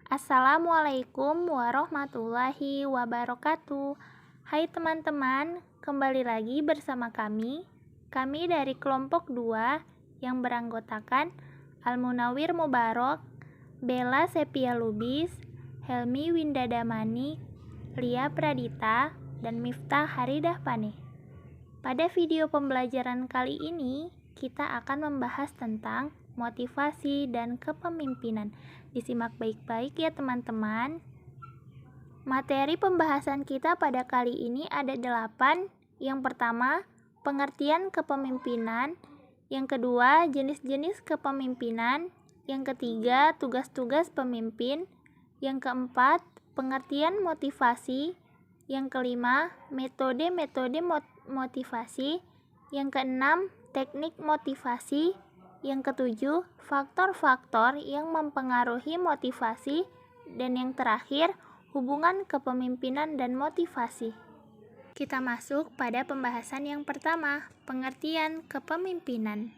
Assalamualaikum warahmatullahi wabarakatuh. Hai teman-teman, kembali lagi bersama kami. Kami dari kelompok 2 yang beranggotakan Al-Munawir Mubarok, Bella Sepia Lubis, Helmi Windadamani, Lia Pradita, dan Miftah Haridah Pane. Pada video pembelajaran kali ini, kita akan membahas tentang motivasi dan kepemimpinan. Disimak baik-baik ya teman-teman. Materi pembahasan kita pada kali ini ada 8. Yang pertama, pengertian kepemimpinan. Yang kedua, jenis-jenis kepemimpinan. Yang ketiga, tugas-tugas pemimpin. Yang keempat, pengertian motivasi. Yang kelima, metode-metode motivasi. Yang keenam, teknik motivasi. Yang ketujuh, faktor-faktor yang mempengaruhi motivasi. Dan yang terakhir, hubungan kepemimpinan dan motivasi. Kita masuk pada pembahasan yang pertama, pengertian kepemimpinan.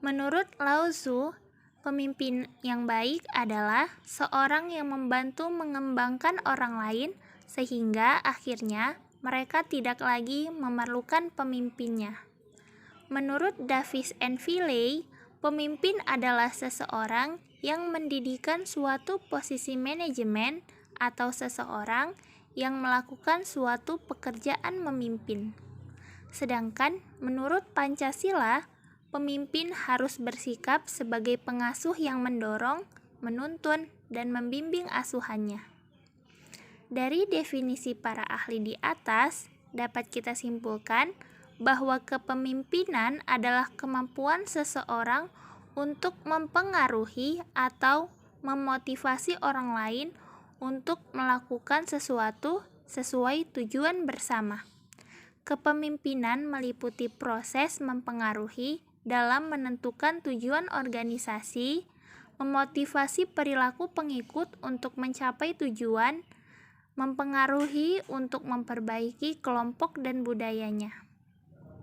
Menurut Lao Tzu, pemimpin yang baik adalah seorang yang membantu mengembangkan orang lain sehingga akhirnya mereka tidak lagi memerlukan pemimpinnya. Menurut Davis and Willey, pemimpin adalah seseorang yang mendirikan suatu posisi manajemen atau seseorang yang melakukan suatu pekerjaan memimpin. Sedangkan menurut Pancasila, pemimpin harus bersikap sebagai pengasuh yang mendorong, menuntun, dan membimbing asuhannya. Dari definisi para ahli di atas, dapat kita simpulkan bahwa kepemimpinan adalah kemampuan seseorang untuk mempengaruhi atau memotivasi orang lain untuk melakukan sesuatu sesuai tujuan bersama. Kepemimpinan meliputi proses mempengaruhi dalam menentukan tujuan organisasi, memotivasi perilaku pengikut untuk mencapai tujuan, mempengaruhi untuk memperbaiki kelompok dan budayanya.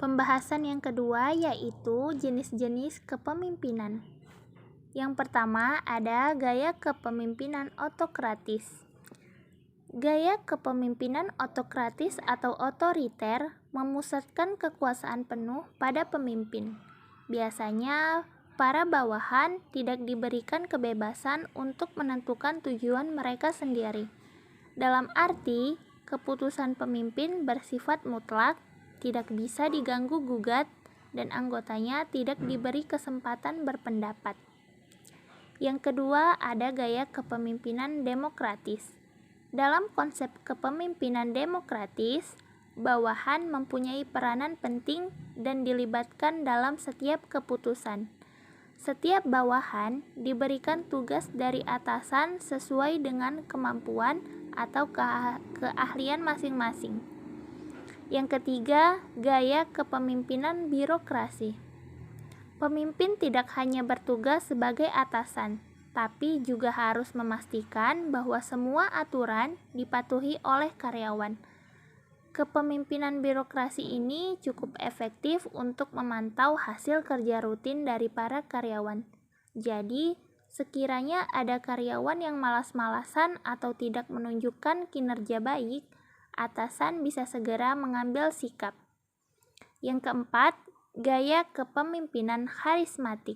Pembahasan yang kedua yaitu jenis-jenis kepemimpinan. Yang pertama ada gaya kepemimpinan otokratis. Gaya kepemimpinan otokratis atau otoriter memusatkan kekuasaan penuh pada pemimpin. Biasanya para bawahan tidak diberikan kebebasan untuk menentukan tujuan mereka sendiri. Dalam arti, keputusan pemimpin bersifat mutlak, tidak bisa diganggu-gugat, dan anggotanya tidak diberi kesempatan berpendapat. Yang kedua, ada gaya kepemimpinan demokratis. Dalam konsep kepemimpinan demokratis, bawahan mempunyai peranan penting dan dilibatkan dalam setiap keputusan. Setiap bawahan diberikan tugas dari atasan sesuai dengan kemampuan atau keahlian masing-masing. Yang ketiga, gaya kepemimpinan birokrasi. Pemimpin tidak hanya bertugas sebagai atasan, tapi juga harus memastikan bahwa semua aturan dipatuhi oleh karyawan. Kepemimpinan birokrasi ini cukup efektif untuk memantau hasil kerja rutin dari para karyawan. Jadi, sekiranya ada karyawan yang malas-malasan atau tidak menunjukkan kinerja baik, atasan bisa segera mengambil sikap. Yang keempat, gaya kepemimpinan karismatik.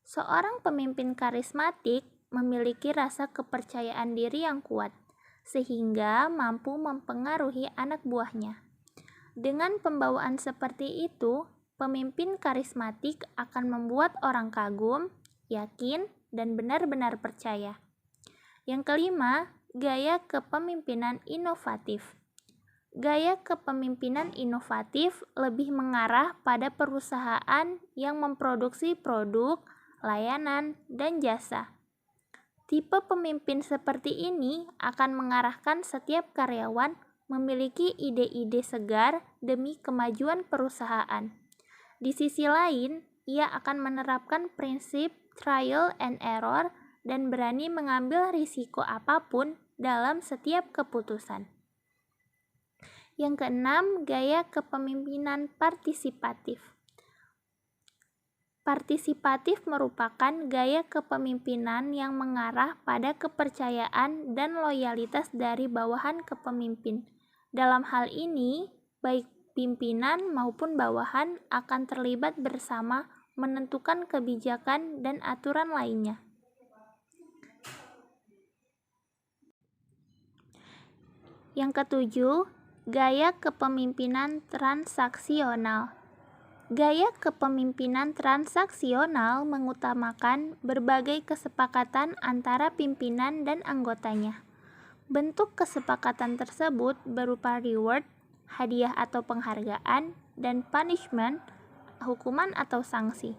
Seorang pemimpin karismatik memiliki rasa kepercayaan diri yang kuat, sehingga mampu mempengaruhi anak buahnya. Dengan pembawaan seperti itu, pemimpin karismatik akan membuat orang kagum, yakin, dan benar-benar percaya. Yang kelima, gaya kepemimpinan inovatif. Gaya kepemimpinan inovatif lebih mengarah pada perusahaan yang memproduksi produk, layanan, dan jasa. Tipe pemimpin seperti ini akan mengarahkan setiap karyawan memiliki ide-ide segar demi kemajuan perusahaan. Di sisi lain, ia akan menerapkan prinsip trial and error dan berani mengambil risiko apapun dalam setiap keputusan. Yang keenam, gaya kepemimpinan partisipatif. Partisipatif merupakan gaya kepemimpinan yang mengarah pada kepercayaan dan loyalitas dari bawahan ke pemimpin. Dalam hal ini, baik pimpinan maupun bawahan akan terlibat bersama menentukan kebijakan dan aturan lainnya. Yang ketujuh, gaya kepemimpinan transaksional. Gaya kepemimpinan transaksional mengutamakan berbagai kesepakatan antara pimpinan dan anggotanya. Bentuk kesepakatan tersebut berupa reward, hadiah atau penghargaan, dan punishment, hukuman atau sanksi.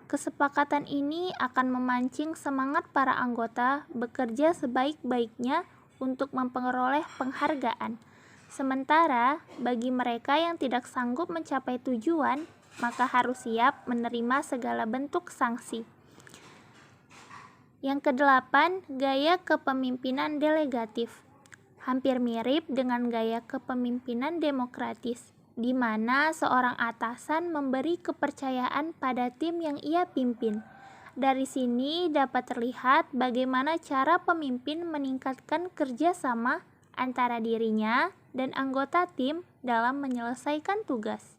Kesepakatan ini akan memancing semangat para anggota bekerja sebaik-baiknya untuk memperoleh penghargaan. Sementara bagi mereka yang tidak sanggup mencapai tujuan, maka harus siap menerima segala bentuk sanksi. Yang kedelapan, gaya kepemimpinan delegatif. Hampir mirip dengan gaya kepemimpinan demokratis, di mana seorang atasan memberi kepercayaan pada tim yang ia pimpin. Dari sini dapat terlihat bagaimana cara pemimpin meningkatkan kerjasama antara dirinya dan anggota tim dalam menyelesaikan tugas.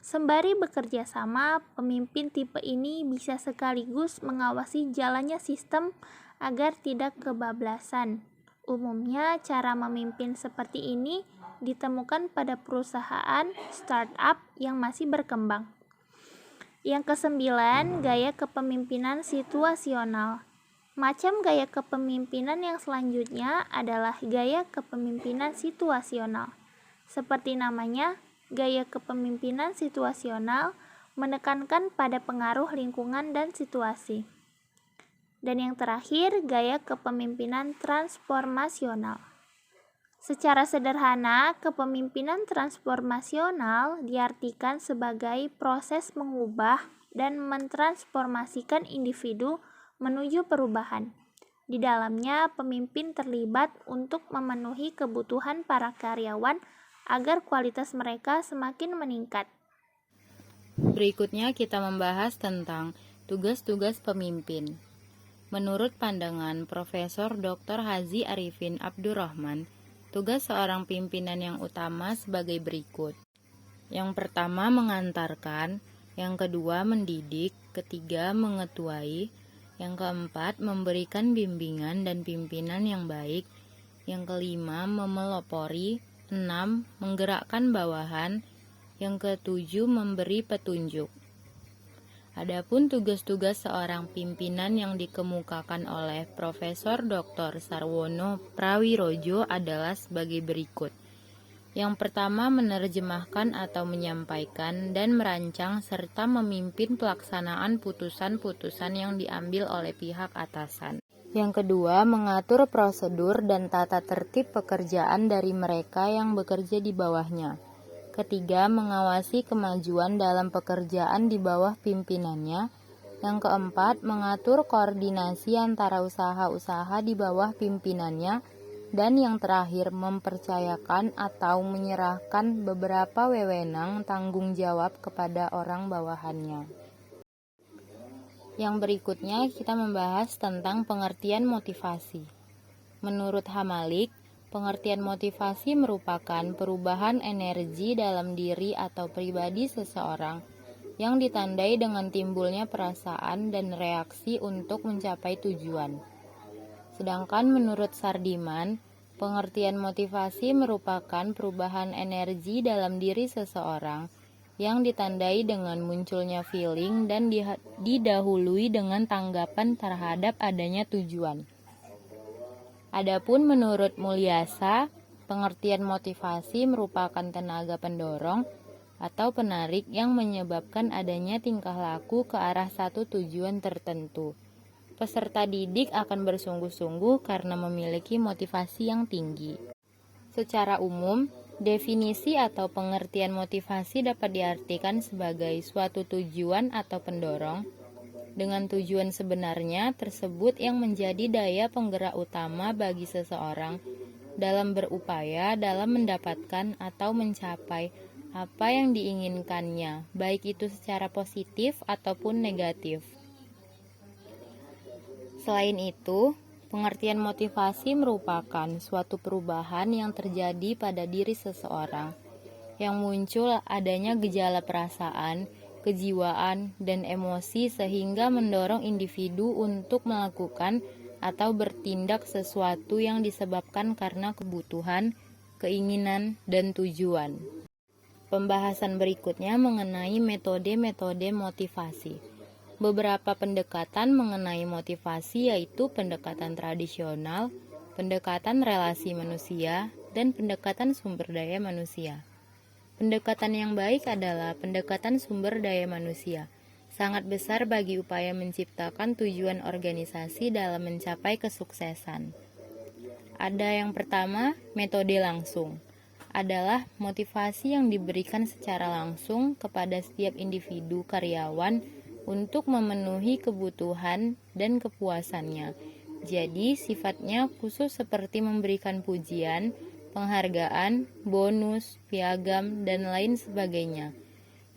Sembari bekerja sama, pemimpin tipe ini bisa sekaligus mengawasi jalannya sistem agar tidak kebablasan. Umumnya, cara memimpin seperti ini ditemukan pada perusahaan startup yang masih berkembang. Yang kesembilan, gaya kepemimpinan situasional. Macam gaya kepemimpinan yang selanjutnya adalah gaya kepemimpinan situasional. Seperti namanya, gaya kepemimpinan situasional menekankan pada pengaruh lingkungan dan situasi. Dan yang terakhir, gaya kepemimpinan transformasional. Secara sederhana, kepemimpinan transformasional diartikan sebagai proses mengubah dan mentransformasikan individu menuju perubahan. Di dalamnya, pemimpin terlibat untuk memenuhi kebutuhan para karyawan agar kualitas mereka semakin meningkat. Berikutnya kita membahas tentang tugas-tugas pemimpin. Menurut pandangan Profesor Dr. Haji Arifin Abdurrahman, tugas seorang pimpinan yang utama sebagai berikut. Yang pertama mengantarkan, yang kedua mendidik, ketiga mengetuai, yang keempat memberikan bimbingan dan pimpinan yang baik, yang kelima memelopori, 6 menggerakkan bawahan, yang ketujuh memberi petunjuk. Adapun tugas-tugas seorang pimpinan yang dikemukakan oleh Profesor Dr. Sarwono Prawirojo adalah sebagai berikut. Yang pertama menerjemahkan atau menyampaikan dan merancang serta memimpin pelaksanaan putusan-putusan yang diambil oleh pihak atasan. Yang kedua mengatur prosedur dan tata tertib pekerjaan dari mereka yang bekerja di bawahnya. Ketiga, mengawasi kemajuan dalam pekerjaan di bawah pimpinannya. Yang keempat, mengatur koordinasi antara usaha-usaha di bawah pimpinannya. Dan yang terakhir, mempercayakan atau menyerahkan beberapa wewenang tanggung jawab kepada orang bawahannya. Yang berikutnya kita membahas tentang pengertian motivasi. Menurut Hamalik, pengertian motivasi merupakan perubahan energi dalam diri atau pribadi seseorang yang ditandai dengan timbulnya perasaan dan reaksi untuk mencapai tujuan. Sedangkan menurut Sardiman, pengertian motivasi merupakan perubahan energi dalam diri seseorang yang ditandai dengan munculnya feeling dan didahului dengan tanggapan terhadap adanya tujuan. Adapun menurut Mulyasa, pengertian motivasi merupakan tenaga pendorong atau penarik yang menyebabkan adanya tingkah laku ke arah satu tujuan tertentu. Peserta didik akan bersungguh-sungguh karena memiliki motivasi yang tinggi. Secara umum, definisi atau pengertian motivasi dapat diartikan sebagai suatu tujuan atau pendorong dengan tujuan sebenarnya tersebut yang menjadi daya penggerak utama bagi seseorang dalam berupaya dalam mendapatkan atau mencapai apa yang diinginkannya, baik itu secara positif ataupun negatif. Selain itu, pengertian motivasi merupakan suatu perubahan yang terjadi pada diri seseorang, yang muncul adanya gejala perasaan, kejiwaan, dan emosi sehingga mendorong individu untuk melakukan atau bertindak sesuatu yang disebabkan karena kebutuhan, keinginan, dan tujuan. Pembahasan berikutnya mengenai metode-metode motivasi. Beberapa pendekatan mengenai motivasi yaitu pendekatan tradisional, pendekatan relasi manusia, dan pendekatan sumber daya manusia. Pendekatan yang baik adalah pendekatan sumber daya manusia. Sangat besar bagi upaya menciptakan tujuan organisasi dalam mencapai kesuksesan. Ada yang pertama, metode langsung. Adalah motivasi yang diberikan secara langsung kepada setiap individu karyawan untuk memenuhi kebutuhan dan kepuasannya. Jadi, sifatnya khusus seperti memberikan pujian, penghargaan, bonus, piagam, dan lain sebagainya.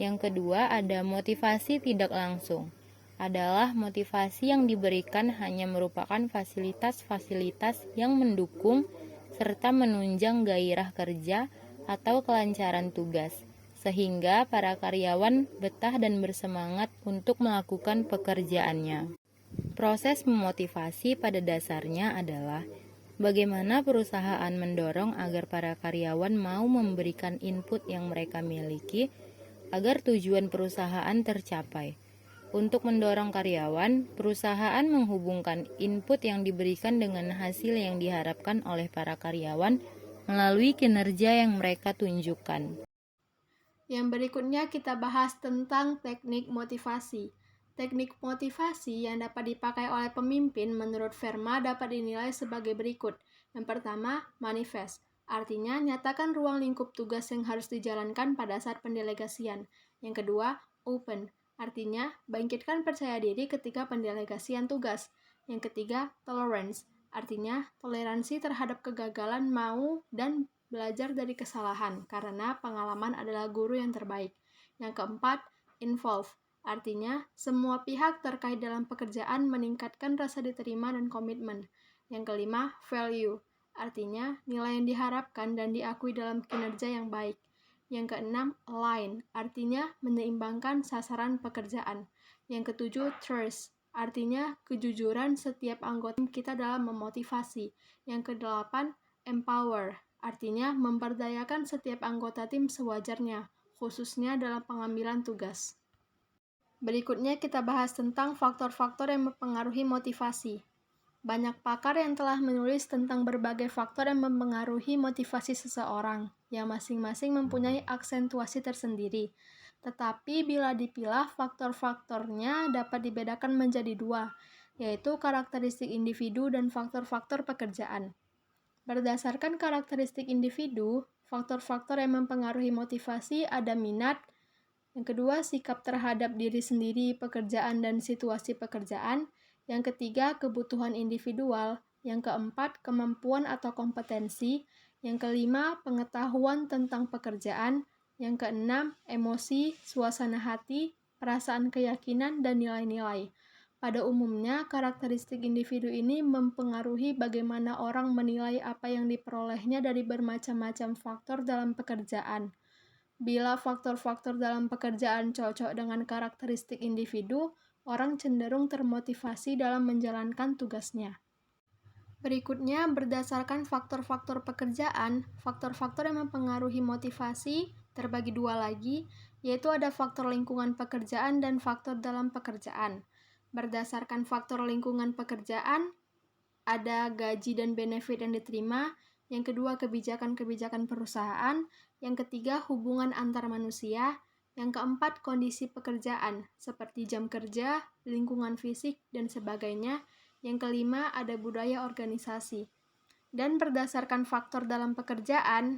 Yang kedua, ada motivasi tidak langsung. Adalah motivasi yang diberikan hanya merupakan fasilitas-fasilitas yang mendukung serta menunjang gairah kerja atau kelancaran tugas, sehingga para karyawan betah dan bersemangat untuk melakukan pekerjaannya. Proses memotivasi pada dasarnya adalah bagaimana perusahaan mendorong agar para karyawan mau memberikan input yang mereka miliki agar tujuan perusahaan tercapai. Untuk mendorong karyawan, perusahaan menghubungkan input yang diberikan dengan hasil yang diharapkan oleh para karyawan melalui kinerja yang mereka tunjukkan. Yang berikutnya kita bahas tentang teknik motivasi. Teknik motivasi yang dapat dipakai oleh pemimpin menurut Verma dapat dinilai sebagai berikut. Yang pertama, manifest. Artinya, nyatakan ruang lingkup tugas yang harus dijalankan pada saat pendelegasian. Yang kedua, open. Artinya, bangkitkan percaya diri ketika pendelegasian tugas. Yang ketiga, tolerance. Artinya, toleransi terhadap kegagalan mau dan belajar dari kesalahan, karena pengalaman adalah guru yang terbaik. Yang keempat, involve. Artinya, semua pihak terkait dalam pekerjaan meningkatkan rasa diterima dan komitmen. Yang kelima, value. Artinya, nilai yang diharapkan dan diakui dalam kinerja yang baik. Yang keenam, align. Artinya, menyeimbangkan sasaran pekerjaan. Yang ketujuh, trust. Artinya, kejujuran setiap anggota kita dalam memotivasi. Yang kedelapan, empower. Artinya, memberdayakan setiap anggota tim sewajarnya, khususnya dalam pengambilan tugas. Berikutnya kita bahas tentang faktor-faktor yang mempengaruhi motivasi. Banyak pakar yang telah menulis tentang berbagai faktor yang mempengaruhi motivasi seseorang, yang masing-masing mempunyai aksentuasi tersendiri. Tetapi bila dipilah, faktor-faktornya dapat dibedakan menjadi dua, yaitu karakteristik individu dan faktor-faktor pekerjaan. Berdasarkan karakteristik individu, faktor-faktor yang mempengaruhi motivasi ada minat, yang kedua sikap terhadap diri sendiri, pekerjaan dan situasi pekerjaan, yang ketiga kebutuhan individual, yang keempat kemampuan atau kompetensi, yang kelima pengetahuan tentang pekerjaan, yang keenam emosi, suasana hati, perasaan keyakinan, dan nilai-nilai. Pada umumnya, karakteristik individu ini mempengaruhi bagaimana orang menilai apa yang diperolehnya dari bermacam-macam faktor dalam pekerjaan. Bila faktor-faktor dalam pekerjaan cocok dengan karakteristik individu, orang cenderung termotivasi dalam menjalankan tugasnya. Berikutnya, berdasarkan faktor-faktor pekerjaan, faktor-faktor yang mempengaruhi motivasi terbagi dua lagi, yaitu ada faktor lingkungan pekerjaan dan faktor dalam pekerjaan. Berdasarkan faktor lingkungan pekerjaan, ada gaji dan benefit yang diterima, yang kedua kebijakan-kebijakan perusahaan, yang ketiga hubungan antar manusia, yang keempat kondisi pekerjaan, seperti jam kerja, lingkungan fisik, dan sebagainya, yang kelima ada budaya organisasi. Dan berdasarkan faktor dalam pekerjaan,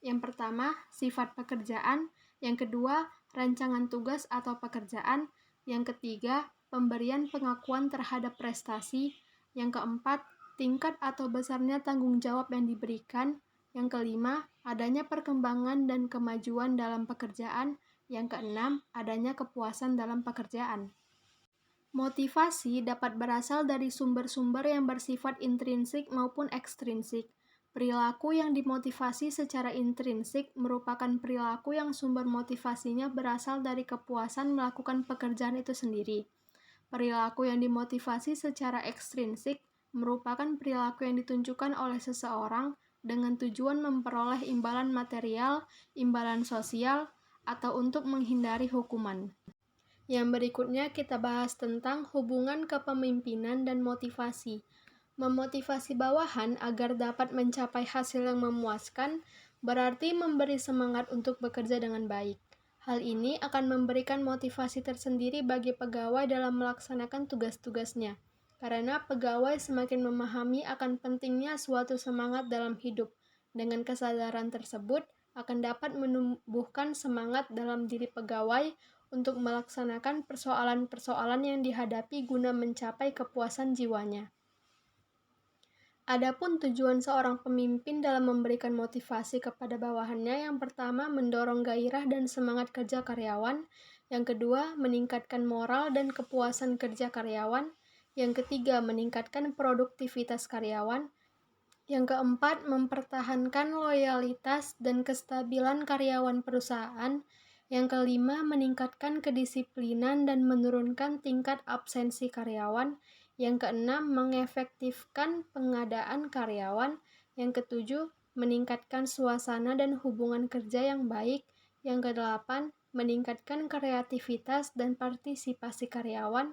yang pertama sifat pekerjaan, yang kedua rancangan tugas atau pekerjaan, yang ketiga pemberian pengakuan terhadap prestasi, yang keempat tingkat atau besarnya tanggung jawab yang diberikan, Yang kelima, adanya perkembangan dan kemajuan dalam pekerjaan. Yang keenam, adanya kepuasan dalam pekerjaan. Motivasi dapat berasal dari sumber-sumber yang bersifat intrinsik maupun ekstrinsik. Perilaku yang dimotivasi secara intrinsik merupakan perilaku yang sumber motivasinya berasal dari kepuasan melakukan pekerjaan itu sendiri. Perilaku yang dimotivasi secara ekstrinsik merupakan perilaku yang ditunjukkan oleh seseorang dengan tujuan memperoleh imbalan material, imbalan sosial, atau untuk menghindari hukuman. Yang berikutnya kita bahas tentang hubungan kepemimpinan dan motivasi. Memotivasi bawahan agar dapat mencapai hasil yang memuaskan berarti memberi semangat untuk bekerja dengan baik. Hal ini akan memberikan motivasi tersendiri bagi pegawai dalam melaksanakan tugas-tugasnya. Karena pegawai semakin memahami akan pentingnya suatu semangat dalam hidup. Dengan kesadaran tersebut akan dapat menumbuhkan semangat dalam diri pegawai untuk melaksanakan persoalan-persoalan yang dihadapi guna mencapai kepuasan jiwanya. Adapun tujuan seorang pemimpin dalam memberikan motivasi kepada bawahannya, yang pertama mendorong gairah dan semangat kerja karyawan, yang kedua meningkatkan moral dan kepuasan kerja karyawan, yang ketiga meningkatkan produktivitas karyawan, yang keempat mempertahankan loyalitas dan kestabilan karyawan perusahaan, yang kelima meningkatkan kedisiplinan dan menurunkan tingkat absensi karyawan, yang keenam mengefektifkan pengadaan karyawan, yang ketujuh meningkatkan suasana dan hubungan kerja yang baik, yang kedelapan meningkatkan kreativitas dan partisipasi karyawan,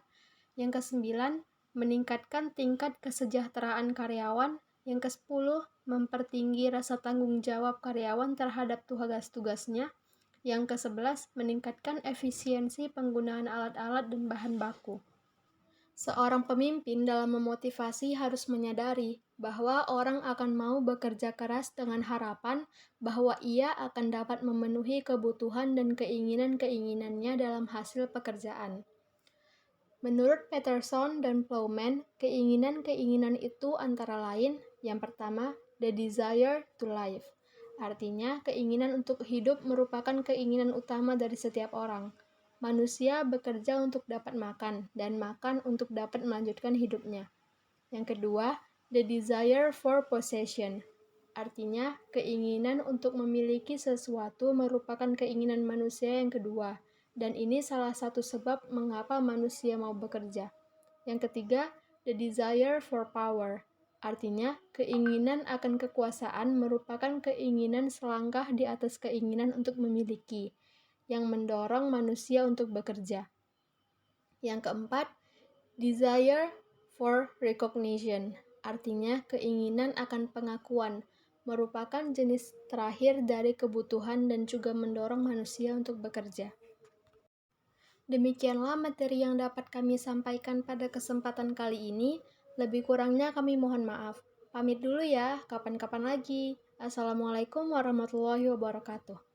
yang kesembilan meningkatkan tingkat kesejahteraan karyawan, yang ke-10 mempertinggi rasa tanggung jawab karyawan terhadap tugas-tugasnya, yang ke-11 meningkatkan efisiensi penggunaan alat-alat dan bahan baku. Seorang pemimpin dalam memotivasi harus menyadari bahwa orang akan mau bekerja keras dengan harapan bahwa ia akan dapat memenuhi kebutuhan dan keinginan-keinginannya dalam hasil pekerjaan. Menurut Peterson dan Plowman, keinginan-keinginan itu antara lain, yang pertama, the desire to live. Artinya, keinginan untuk hidup merupakan keinginan utama dari setiap orang. Manusia bekerja untuk dapat makan, dan makan untuk dapat melanjutkan hidupnya. Yang kedua, the desire for possession. Artinya, keinginan untuk memiliki sesuatu merupakan keinginan manusia yang kedua, dan ini salah satu sebab mengapa manusia mau bekerja. Yang ketiga, the desire for power. Artinya, keinginan akan kekuasaan merupakan keinginan selangkah di atas keinginan untuk memiliki, yang mendorong manusia untuk bekerja. Yang keempat, desire for recognition. Artinya, keinginan akan pengakuan, merupakan jenis terakhir dari kebutuhan dan juga mendorong manusia untuk bekerja. Demikianlah materi yang dapat kami sampaikan pada kesempatan kali ini. Lebih kurangnya kami mohon maaf. Pamit dulu ya, kapan-kapan lagi. Assalamualaikum warahmatullahi wabarakatuh.